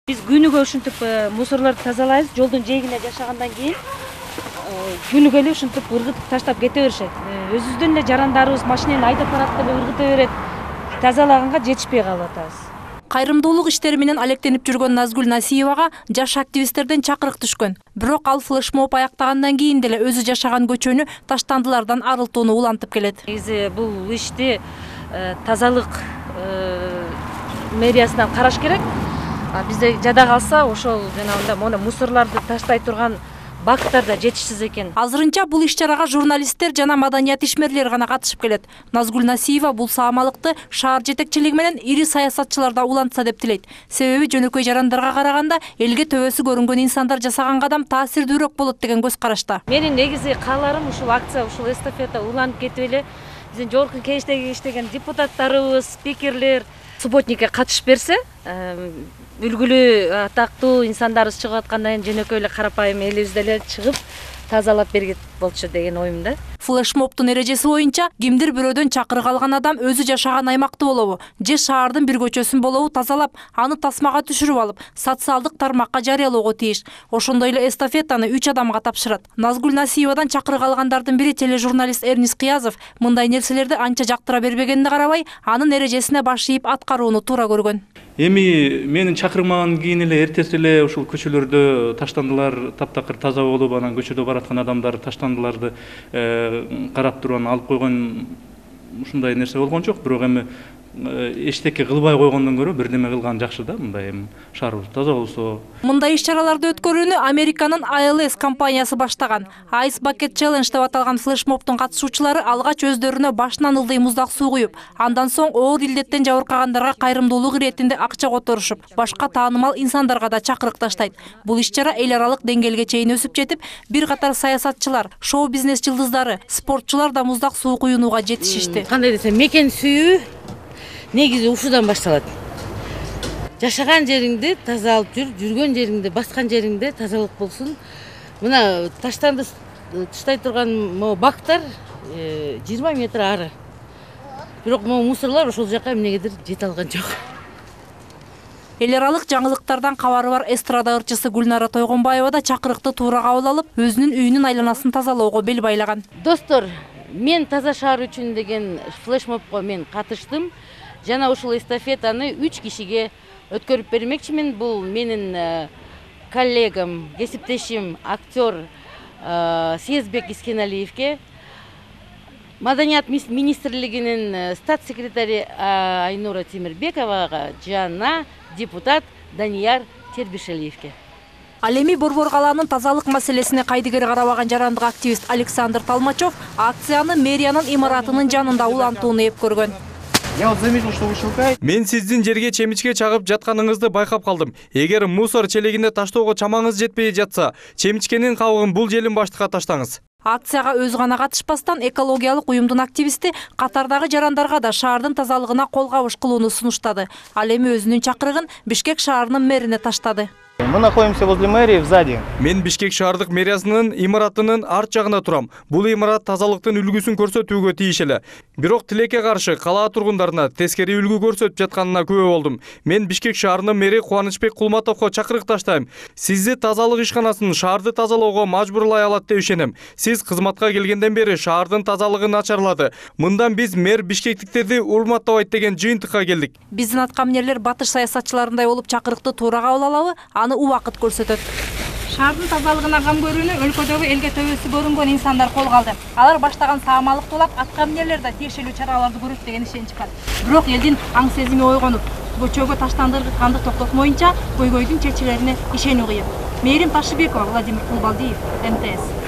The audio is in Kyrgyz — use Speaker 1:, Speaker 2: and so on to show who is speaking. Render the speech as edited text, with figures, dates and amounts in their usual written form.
Speaker 1: Биз күнүгө ушинтип мусорлорду тазалайбыз. Жолдун жээгине жашагандан кийин күнүгө эле ушинтип ыргытып таштап кете беришет. Өзүбүздүн эле жарандарыбыз машинени айдап барат эле ыргыта берет. Тазалаганга жетишпей калып атабыз.
Speaker 2: Кайрымдуулук иштери менен алектенип жүргөн Назгүл Насиевага жаш активисттерден чакырык түшкөн. Бирок ал флешмоб аяктагандан кийин деле өзү жашаган көчөнү таштандылардан арылтууну улантып келет.
Speaker 1: Негизи бул ишти тазалык мэриясынан караш керек. Бизде жада калса ошол жана мусорлорду таштай турган бактар да жетишсиз экен.
Speaker 2: Азырынча бул иш-чарага журналисттер жана маданият ишмерлери гана катышып келет. Назгүл Насиева бул саамалыкты шаар жетекчилиги менен ири саясатчылар да улантса деп тилейт. Себеби жөнөкөй жарандарга караганда элге төбөсү көрүнгөн инсандар жасаган кадам таасирдүүрөөк болот деген көз карашта.
Speaker 1: Менин негизи кааларым ушул акция, ушул эстафета уланып кетип эле биздин жогорку кеңештеги иштеген депутаттарыбыз, спикерлер субботникке катышып берсе, үлгүлүү атактуу инсандарыбыз чыгып аткандан кийин жөнөкөй эле карапайым элибиз деле чыгып тазалап бергит болчу деген оюм да.
Speaker 2: Флешмобтун эрежеси боюнча кимдир бирөөдөн чакырык алган адам өзү жашаган аймакты болобу же шаардын бир көчөсүн болобу тазалап, аны тасмага түшүрүп алып, социалдык тармакка жарыялоого тийиш. Ошондой эле эстафетаны 3 адамга тапшырат. Назгүл Насиевадан чакырык алгандардын бири тележурналист Эрнис Кыязов мындай нерселерди анча жактыра бербегенине карабай, анын эрежесине баш ийип аткарууну туура көргөн.
Speaker 3: Эми менин чакырмагандан кийин эле эртеси эле ушул көчөлөрдө таштандылар таптакыр таза болуп, анан көчөдө бараткан адамдар таштандыларды карап туруп анан алып койгон ушундай нерсе болгон жок. Бирок эми эчтеке кылбай койгондон көрө бирдеме кылган жакшы да. Мындай эми шаарыбыз таза болсо.
Speaker 2: Мындай иш-чараларды өткөрүүнү Американын ALS компаниясы баштаган. Ice Bucket Challenge деп аталган флешмобтун катышуучулары алгач өздөрүнө башынан ылдый муздак суу куюп, андан соң оор илдеттен жабыркагандарга кайрымдуулук иретинде акча которушуп, башка таанымал инсандарга да чакырык таштайт. Бул иш-чара эл аралык деңгээлге чейин өсүп жетип, бир катар саясатчылар, шоу-бизнес жылдыздары, спортчулар да муздак суу куюунуга жетишишти.
Speaker 4: Кандай десем, мекен сүйүү негизи ушудан башталат. Жашаган жериңди таза алып жүр, жүргөн жериңде, баскан жериңде тазалык болсун. Мына таштанды тыштай турган бактар 20 метр ары. Бирок мусорлор ошол жака эмнегедир жете алган жок.
Speaker 2: Эл аралык жаңылыктардан кабары бар эстрада ырчысы Гүлнара Тойгонбаева да чакырыкты туура кабыл алып, өзүнүн үйүнүн айланасын тазалоого бел байлаган.
Speaker 4: Достор, мен таза шаар үчүн деген флешмобко мен катыштым. Жана ушул эстафетаны 3 кишиге өткөрүп бермекчимин. Бул менин коллегам, кесиптешим, актер Сезбек Искеналиевке, Маданият министрлигинин стат секретари Айнура Темирбековага жана депутат Данияр Тербишалиевке.
Speaker 2: Ал эми Борбор калаанын тазалык маселесине кайдыгер карабаган жарандык активист Александр Толмачев акцияны мэриянын имаратынын жанында улантууну эп көргөн.
Speaker 5: Я вот заметил, что вы шукаете.
Speaker 6: Мен сиздин жерге чемичке чагып жатканыңызды байкап калдым. Эгер мусор челегине таштоого чамаңыз жетпей жатса, чемичкенин кабыгын бул желин баштыкка таштаңыз.
Speaker 2: Акцияга өзү гана катышпастан экологиялык уюмдун активисти катардагы жарандарга да шаардын тазалыгына кол кабыш кылууну сунуштады. Ал эми өзүнүн чакырыгын Бишкек шаарынын мэрине таштады.
Speaker 5: Мы находимся возле мэрии сзади.
Speaker 6: Мен Бишкек шаардык мэриясынын имаратынын арт жагында турам. Бул имарат тазалыктын үлгүсүн көрсөтүүгө тийишеле. Бирок тилекке каршы калаа тургундарына тескери үлгү көрсөтүп жатканына күбө болдум. Мен Бишкек шаарынын мэри Кубанычбек Кулматовго чакырык таштайм. Сизди тазалык ишканасын шаарды тазалоого мажбурлай алат деп ишенем. Сиз кызматка келгенден бери шаардын тазалыгы начарлады. Мындан биз мэр бишкектиктерди урматтабайт деген жыйынтыкка келдик.
Speaker 2: Биздин аткаминерлер батыш саясатчыларындай болуп чакырыкты туура кабыл алабы? Аны убакыт көрсөтөт. Шаардын тазалыгына кам көрүүнү өлкөдөгү элге төбөсү көрүнгөн инсандар колго алды. Алар баштаган саамалыкты улап, аткаминерлер да тиешелүү чараларды көрөт деген ишенич бар. Бирок элдин аң сезими ойгонуп, көчөгө таштанды ыргытканды токтотмоюнча көйгөйдүн чечилерине ишенүү кыйын. Мээрим Ташыбекова, Владимир Кулбалдиев, МТС.